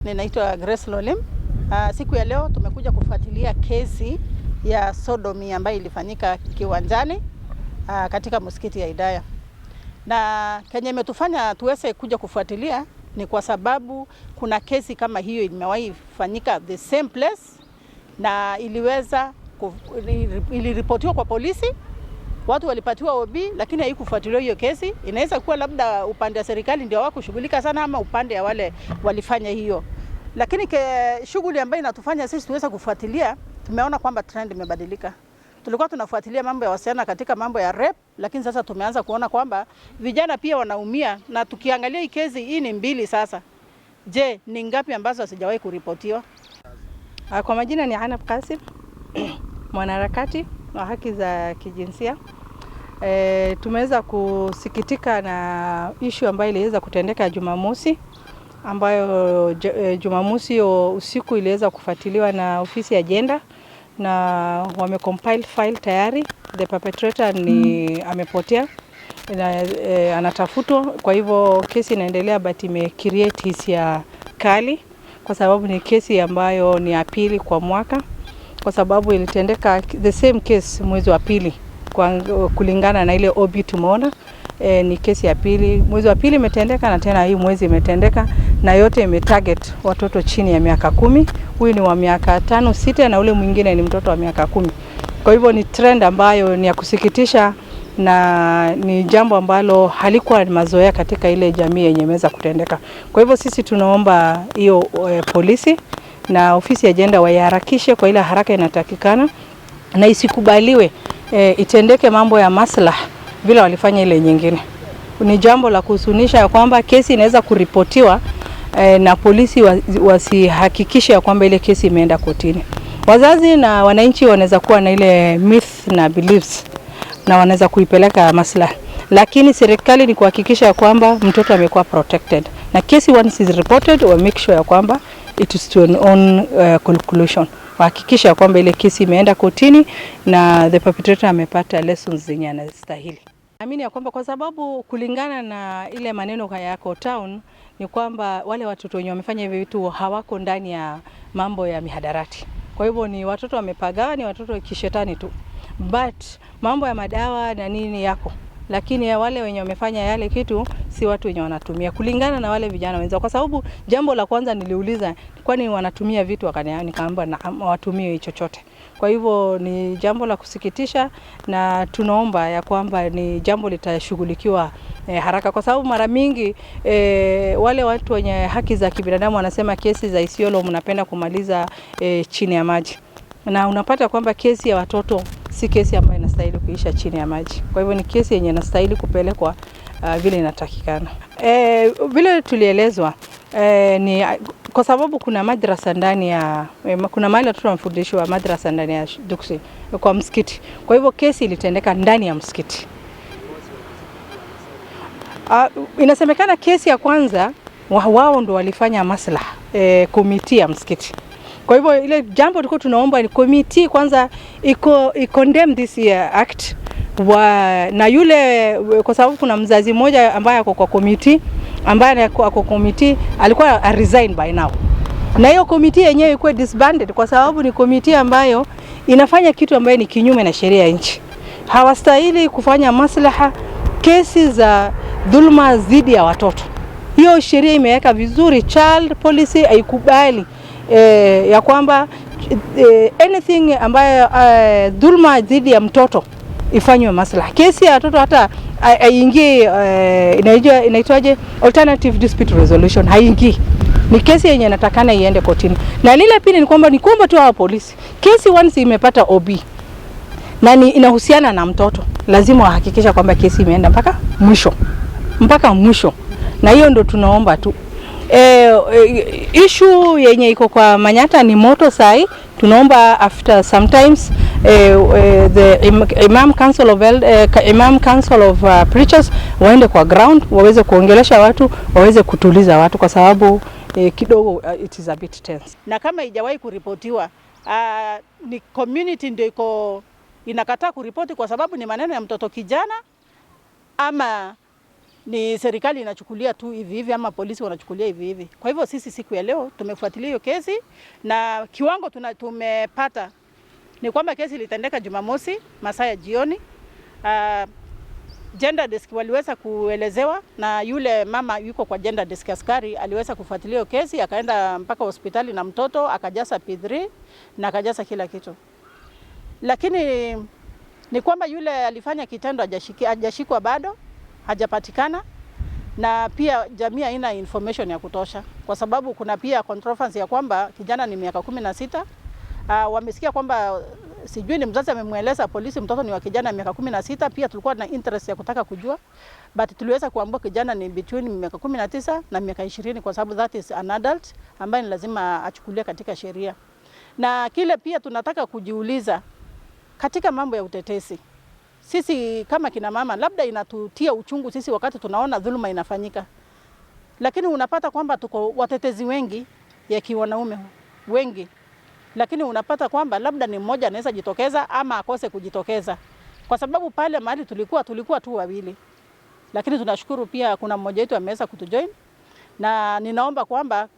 Ninaitwa Grace Lolim. Siku ya leo tumekuja kufuatilia kesi ya sodomi ambayo ilifanyika Kiwanjani katika msikiti ya Hidayah. Na kenye imetufanya tuweze kuja kufuatilia ni kwa sababu kuna kesi kama hiyo imewahi fanyika the same place na iliripotiwa kwa polisi. Watu walipatiwa OB lakini haikufuatiliwa hiyo kesi. Inaweza kuwa labda upande wa serikali ndio hawakushughulika sana ama upande ya wale walifanya hiyo. Lakini shughuli ambayo inatufanya sisi tuweze kufuatilia, tumeona kwamba trend imebadilika. Tulikuwa tunafuatilia mambo ya wasichana katika mambo ya rape, lakini sasa tumeanza kuona kwamba vijana pia wanaumia, na tukiangalia hii kesi hii ni mbili sasa. Je, ni ngapi ambazo hazijawahi kuripotiwa? Kwa majina ni Anab Qasim, mwanaharakati wa haki za kijinsia. Tumeweza kusikitika na issue ambayo iliweza kutendeka Jumamosi, ambayo Jumamosi usiku iliweza kufuatiliwa na ofisi ya Gender na wamecompile file tayari. The perpetrator ni amepotea na anatafutwa. Kwa hivyo kesi inaendelea, but create hisia kali kwa sababu ni kesi ambayo ni ya pili kwa mwaka, kwa sababu ilitendeka the same case mwezi wa pili kulingana na ile OB tumeona. Ni kesi ya pili, mwezi wa pili imetendeka na tena hii mwezi imetendeka, na yote imetarget watoto chini ya miaka 10. Huyu ni wa miaka 5, 6 na ule mwingine ni mtoto wa miaka 10. Kwa hivyo ni trend ambayo ni ya kusikitisha na ni jambo ambalo halikuwa mazoea katika ile jamii yenye imeweza kutendeka. Kwa hivyo sisi tunaomba hiyo polisi na ofisi ya Gender waharakishe kwa ile haraka inatakikana, na isikubaliwe itendeke mambo ya maslaha vile walifanya ile nyingine. Ni jambo la kuhuzunisha ya kwamba kesi inaweza kuripotiwa na polisi wasihakikishe ya kwamba ile kesi imeenda kotini. Wazazi na wananchi wanaweza kuwa na ile myth na beliefs na wanaweza kuipeleka maslaha, lakini serikali ni kuhakikisha ya kwamba mtoto amekuwa protected, na kesi once is reported we make sure ya kwamba it is to an own conclusion. Hakikisha ya kwamba ile kesi imeenda kotini na the perpetrator amepata lessons zenye anastahili. Naamini ya kwamba kwa sababu kulingana na ile maneno yako town ni kwamba wale watoto wenye wamefanya hivi vitu hawako ndani ya mambo ya mihadarati. Kwa hivyo ni watoto wamepagawa, ni watoto kishetani tu. But mambo ya madawa na nini yako. Lakini ya wale wenye wamefanya yale kitu si watu wenye wanatumia kulingana na wale vijana wenzao. Kwa sababu jambo la kwanza niliuliza kwani wanatumia vitu, nikaambiwa na watumie chochote. Kwa hivyo ni jambo la kusikitisha, na tunaomba ya kwamba ni jambo litashughulikiwa haraka, kwa sababu mara mingi wale watu wenye haki za kibinadamu wanasema kesi za Isiolo mnapenda kumaliza chini ya maji, na unapata kwamba kesi ya watoto si kesi ambayo inastahili kuisha chini ya maji. Kwa hivyo ni kesi yenye inastahili kupelekwa vile inatakikana. Vile tulielezwa ni kwa sababu kuna madrasa ndani ya kuna mahali watoto wanafundishwa madrasa ndani ya Duksi kwa msikiti. Kwa hivyo kesi ilitendeka ndani ya msikiti. Inasemekana kesi ya kwanza wao ndo walifanya maslaha komiti ya msikiti. Kwa hivyo ile jambo tulikuwa tunaomba ni committee kwanza condemn this act na yule, kwa sababu kuna mzazi mmoja ambaye ako kwa committee, ambaye ako committee alikuwa resign by now, na hiyo committee yenyewe ikuwe disbanded kwa sababu ni committee ambayo inafanya kitu ambayo ni kinyume na sheria ya nchi. Hawastahili kufanya maslaha kesi za dhulma dhidi ya watoto. Hiyo sheria imeweka vizuri, child policy haikubali ya kwamba anything ambayo dhulma dhidi ya mtoto ifanywe maslaha. Kesi ya watoto hata haingii, inaitwaje, alternative dispute resolution haingii. Ni kesi yenye inatakana iende kotini. Na lile pili ni kwamba tu hao polisi, kesi once imepata OB na inahusiana na mtoto, lazima wahakikisha kwamba kesi imeenda mpaka mwisho. Na hiyo ndo tunaomba tu. Issue yenye iko kwa Manyata ni moto sai. Tunaomba after sometimes the Imam Council of Preachers waende kwa ground, waweze kuongelesha watu, waweze kutuliza watu, kwa sababu kidogo it is a bit tense. Na kama haijawahi kuripotiwa, ni community ndio inakataa kuripoti kwa sababu ni maneno ya mtoto kijana ama ni serikali inachukulia tu hivi hivi ama polisi wanachukulia hivi hivi. Kwa hivyo sisi siku ya leo tumefuatilia hiyo kesi na kiwango tumepata ni kwamba kesi ilitendeka Jumamosi masaa ya jioni. Gender desk waliweza kuelezewa na yule mama yuko kwa gender desk, askari aliweza kufuatilia hiyo kesi, akaenda mpaka hospitali na mtoto akajaza P3 na akajaza kila kitu. Lakini ni kwamba yule alifanya kitendo hajashikwa bado, hajapatikana, na pia jamii haina information ya kutosha kwa sababu kuna pia controversy ya kwamba kijana ni miaka 16. Wamesikia kwamba sijui ni mzazi amemweleza polisi mtoto ni wa kijana miaka 16. Pia tulikuwa na interest ya kutaka kujua, but tuliweza kuambiwa kijana ni between miaka 19 na miaka 20 kwa sababu that is an adult ambaye ni lazima achukulie katika sheria. Na kile pia tunataka kujiuliza katika mambo ya utetezi. Sisi kama kina mama labda inatutia uchungu sisi wakati tunaona dhuluma inafanyika. Lakini unapata kwamba tuko watetezi wengi ya kiwanaume wengi. Lakini unapata kwamba labda ni mmoja anaweza jitokeza ama akose kujitokeza. Kwa sababu pale mahali tulikuwa tu wawili. Lakini tunashukuru pia kuna mmoja wetu ameweza kutujoin. Na ninaomba kwamba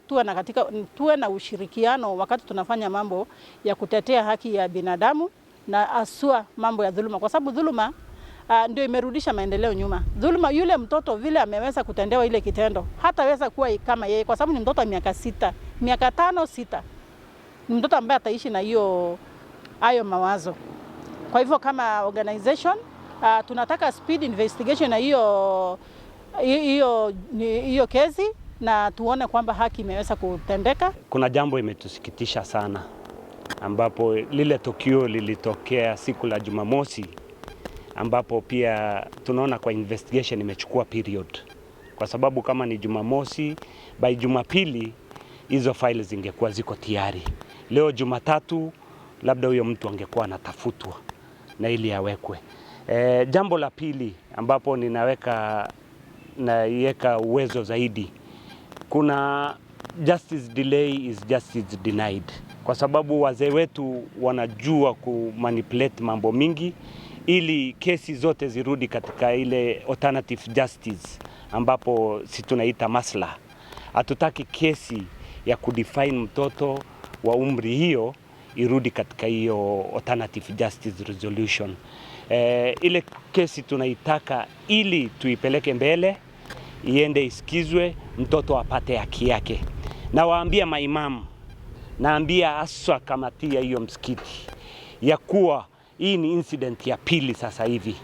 tuwe na ushirikiano wakati tunafanya mambo ya kutetea haki ya binadamu na asua mambo ya dhuluma, kwa sababu dhuluma ndio imerudisha maendeleo nyuma. Dhuluma, yule mtoto vile ameweza kutendewa ile kitendo hataweza kuwa kama yeye kwa sababu ni mtoto wa miaka 5, 6. Ni mtoto ambaye ataishi na hayo mawazo. Kwa hivyo kama organization tunataka speed investigation na hiyo kesi na tuone kwamba haki imeweza kutendeka. Kuna jambo imetusikitisha sana ambapo lile tukio lilitokea siku la Jumamosi, ambapo pia tunaona kwa investigation imechukua period, kwa sababu kama ni Jumamosi, by Jumapili hizo files zingekuwa ziko tayari. Leo Jumatatu labda huyo mtu angekuwa anatafutwa na ili awekwe. Jambo la pili ambapo naiweka uwezo zaidi, kuna justice delay is justice denied, kwa sababu wazee wetu wanajua kumanipulate mambo mingi ili kesi zote zirudi katika ile alternative justice ambapo si tunaita maslaha. Hatutaki kesi ya kudefine mtoto wa umri hiyo irudi katika hiyo alternative justice resolution. Ile kesi tunaitaka ili tuipeleke mbele, iende isikizwe, mtoto apate haki yake. Na waambia maimamu, naambia aswa kamati ya hiyo msikiti ya kuwa hii ni incident ya pili sasa hivi,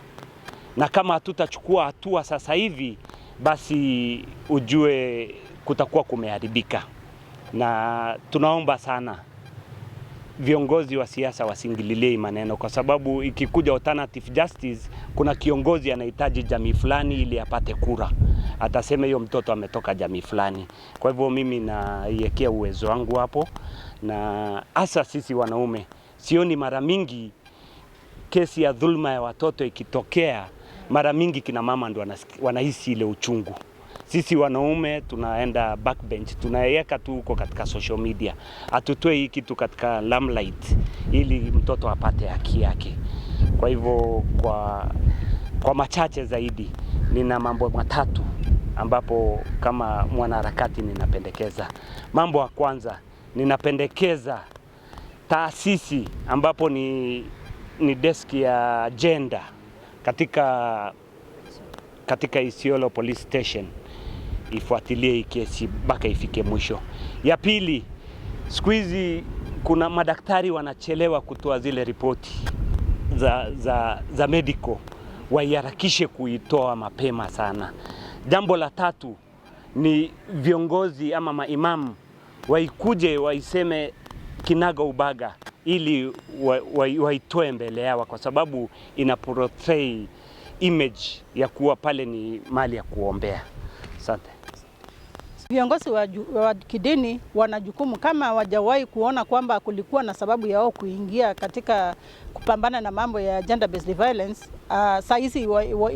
na kama hatutachukua hatua sasa hivi basi ujue kutakuwa kumeharibika. Na tunaomba sana viongozi wa siasa wasingililie maneno, kwa sababu ikikuja alternative justice kuna kiongozi anahitaji jamii fulani ili apate kura, atasema hiyo mtoto ametoka jamii fulani. Kwa hivyo mimi naiwekea uwezo wangu hapo, na hasa sisi wanaume sioni mara mingi kesi ya dhulma ya watoto ikitokea, mara mingi kina mama ndio wanahisi ile uchungu. Sisi wanaume tunaenda backbench, tunaiweka tu huko katika social media. Atutoe hii kitu katika limelight ili mtoto apate haki yake. Kwa hivyo kwa machache zaidi nina mambo matatu ambapo kama mwanaharakati ninapendekeza. Mambo ya kwanza, ninapendekeza taasisi ambapo ni desk ya gender katika Isiolo Police Station ifuatilie hii kesi mpaka ifike mwisho. Ya pili, siku hizi kuna madaktari wanachelewa kutoa zile ripoti za medical, waiharakishe kuitoa mapema sana. Jambo la tatu ni viongozi ama maimamu waikuje waiseme kinaga ubaga ili waitoe mbele yao, kwa sababu ina portray image ya kuwa pale ni mali ya kuombea. Asante. Viongozi wa kidini wana jukumu, kama hawajawahi kuona kwamba kulikuwa na sababu ya wao kuingia katika kupambana na mambo ya gender based violence, saa hizi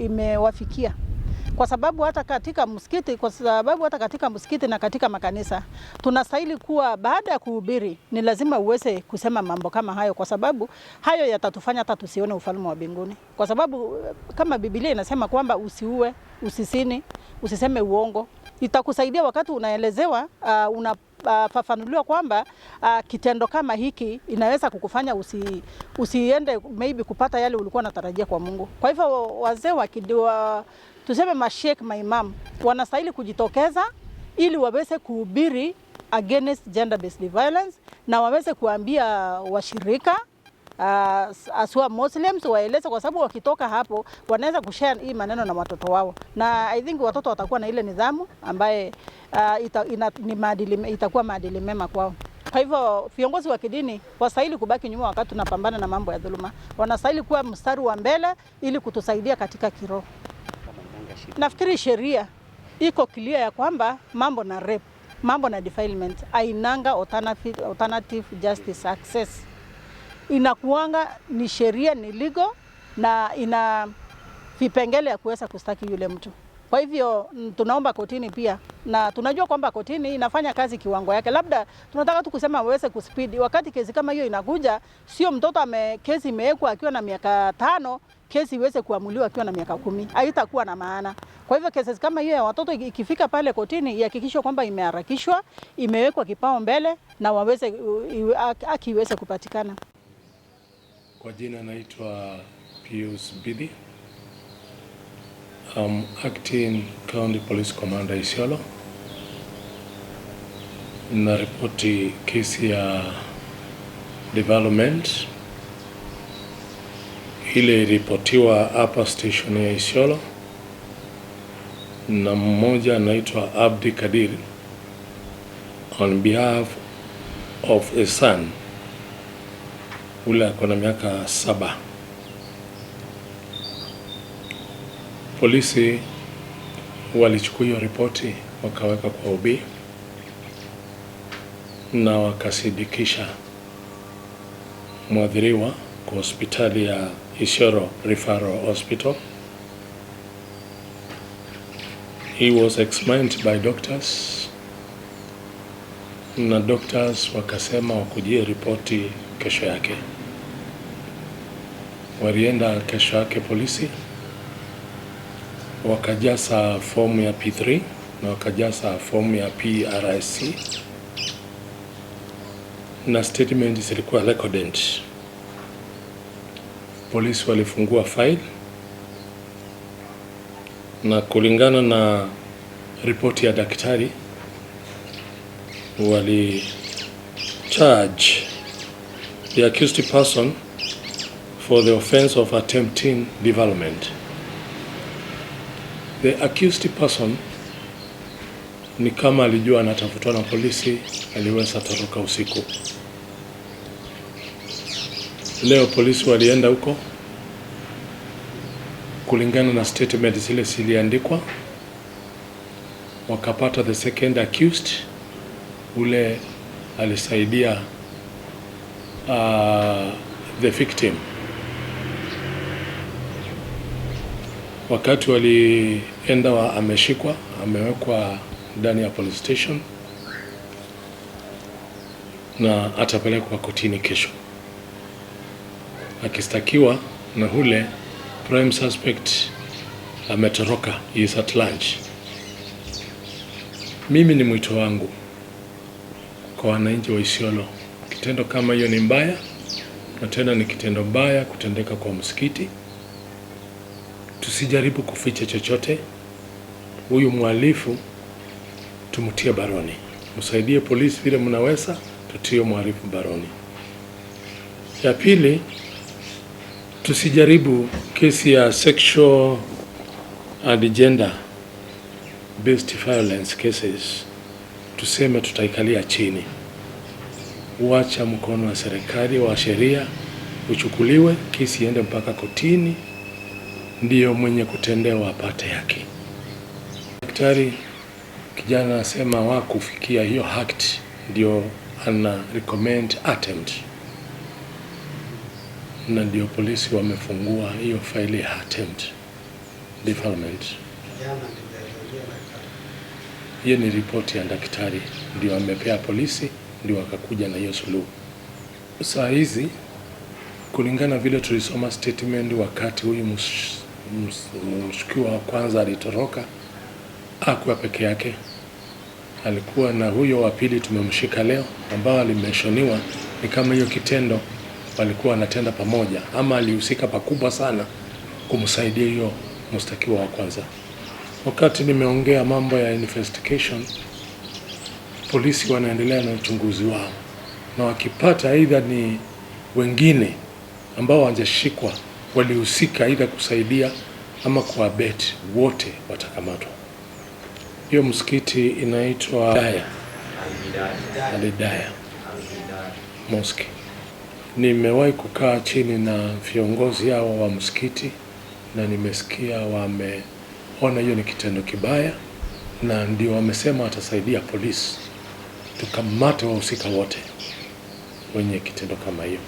imewafikia. kwa sababu hata katika msikiti na katika makanisa tunastahili kuwa, baada ya kuhubiri ni lazima uweze kusema mambo kama hayo, kwa sababu hayo yatatufanya hata tusione ufalme wa mbinguni. Kwa sababu kama Biblia inasema kwamba usiue, usisini, usiseme uongo, itakusaidia wakati unaelezewa, unafafanuliwa kwamba kitendo kama hiki inaweza kukufanya usiende maybe kupata yale ulikuwa unatarajia kwa Mungu. Kwa hivyo wazee tuseme mashek, maimam wanastahili kujitokeza ili waweze kuhubiri against gender based violence, na waweze kuambia washirika aswa Muslims waeleze, kwa sababu wakitoka hapo wanaweza kushare hii maneno na watoto wao, na I think watoto watakuwa na ile nidhamu ambaye itakuwa maadili mema kwao. Kwa hivyo viongozi wa kidini wastahili kubaki nyuma wakati tunapambana na mambo ya dhuluma. Wanastahili kuwa mstari wa mbele ili kutusaidia katika kiroho. Nafikiri sheria iko clear ya kwamba mambo na rape, mambo na defilement ainanga alternative justice access. Inakuanga ni sheria, ni legal, na ina vipengele ya kuweza kustaki yule mtu. Kwa hivyo tunaomba kotini pia, na tunajua kwamba kotini inafanya kazi kiwango yake. Labda tunataka tu kusema waweze kuspeed. Wakati kesi kama hiyo inakuja, sio mtoto kesi imewekwa akiwa na miaka 5, kesi iweze kuamuliwa akiwa na miaka 10. Haitakuwa na maana. Kwa hivyo kesi kama hiyo ya watoto ikifika pale kotini, ihakikishwe kwamba imeharakishwa, imewekwa kipao mbele, na waweze haki iweze kupatikana. Kwa jina naitwa Pius Bidhi. Acting County Police Commander Isiolo. Na ripoti kesi ya development ile iripotiwa hapa station ya Isiolo na mmoja anaitwa Abdi Kadir on behalf of a son ule akona miaka 7. Polisi walichukua hiyo ripoti wakaweka kwa OB na wakasidikisha mwadhiriwa kwa hospitali ya Isiolo Referral Hospital. He was examined by doctors na doctors wakasema wakujie ripoti kesho yake. Walienda kesho yake polisi, wakajaza fomu ya P3 na wakajaza fomu ya PRSC na statement zilikuwa recorded. Polisi walifungua file na kulingana na ripoti ya daktari wali charge the accused person for the offense of attempting development. The accused person ni kama alijua anatafutwa na polisi, aliweza toroka usiku. Leo polisi walienda huko, kulingana na statement zile ziliandikwa, wakapata the second accused, ule alisaidia the victim. Wakati walienda ameshikwa, amewekwa ndani ya police station na atapelekwa kotini kesho akistakiwa, na ule prime suspect ametoroka, he is at lunch. Mimi ni mwito wangu kwa wananchi wa Isiolo, kitendo kama hiyo ni mbaya, na tena ni kitendo mbaya kutendeka kwa msikiti. Tusijaribu kuficha chochote. Huyu mhalifu tumtie baroni, msaidie polisi vile mnaweza, tutie mhalifu baroni. Ya pili, tusijaribu kesi ya sexual and gender based violence cases tuseme tutaikalia chini. Uacha mkono wa serikali wa sheria uchukuliwe, kesi iende mpaka kotini, ndiyo mwenye kutendewa apate haki. Daktari kijana anasema hawakufikia hiyo haki, ndio ana recommend attempt, na ndio polisi wamefungua hiyo faili ya attempt development. Hiyo ni ripoti ya daktari, ndio amepea polisi, ndio wakakuja na hiyo suluhu. Saa hizi kulingana vile tulisoma statement wakati huyu mshukiwa wa kwanza alitoroka, hakuwa peke yake, alikuwa na huyo wa pili tumemshika leo, ambao alimeshoniwa ni kama hiyo kitendo walikuwa wanatenda pamoja, ama alihusika pakubwa sana kumsaidia hiyo mshtakiwa wa kwanza. Wakati nimeongea mambo ya investigation, polisi wanaendelea na uchunguzi wao, na wakipata aidha ni wengine ambao hawajashikwa walihusika aidha kusaidia ama kuabet, wote watakamatwa. Hiyo msikiti inaitwa Al-Hidayah Mosque. Nimewahi kukaa chini na viongozi hao wa msikiti na nimesikia wameona hiyo ni kitendo kibaya, na ndio wamesema watasaidia polisi tukamate wahusika wote wenye kitendo kama hiyo.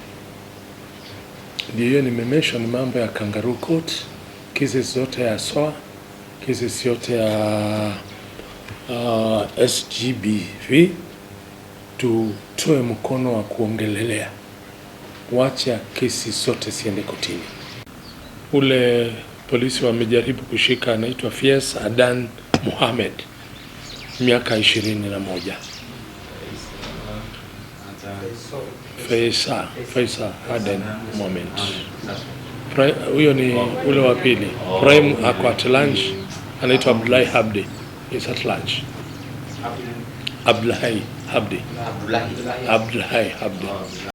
Ndio hiyo nimemention mambo ya Kangaroo Court, kesi zote ya SOA, kesi yote ya SGBV, tutoe mkono wa kuongelelea, wacha kesi zote siende kotini. Ule polisi wamejaribu kushika anaitwa Fies Adan Mohamed, miaka 21. Faisal Adan Mohamed. Huyo ni ule wa pili. Prime ako at lunch, anaitwa Abdullahi Habdi. Is at lunch. Abdullahi Habdi.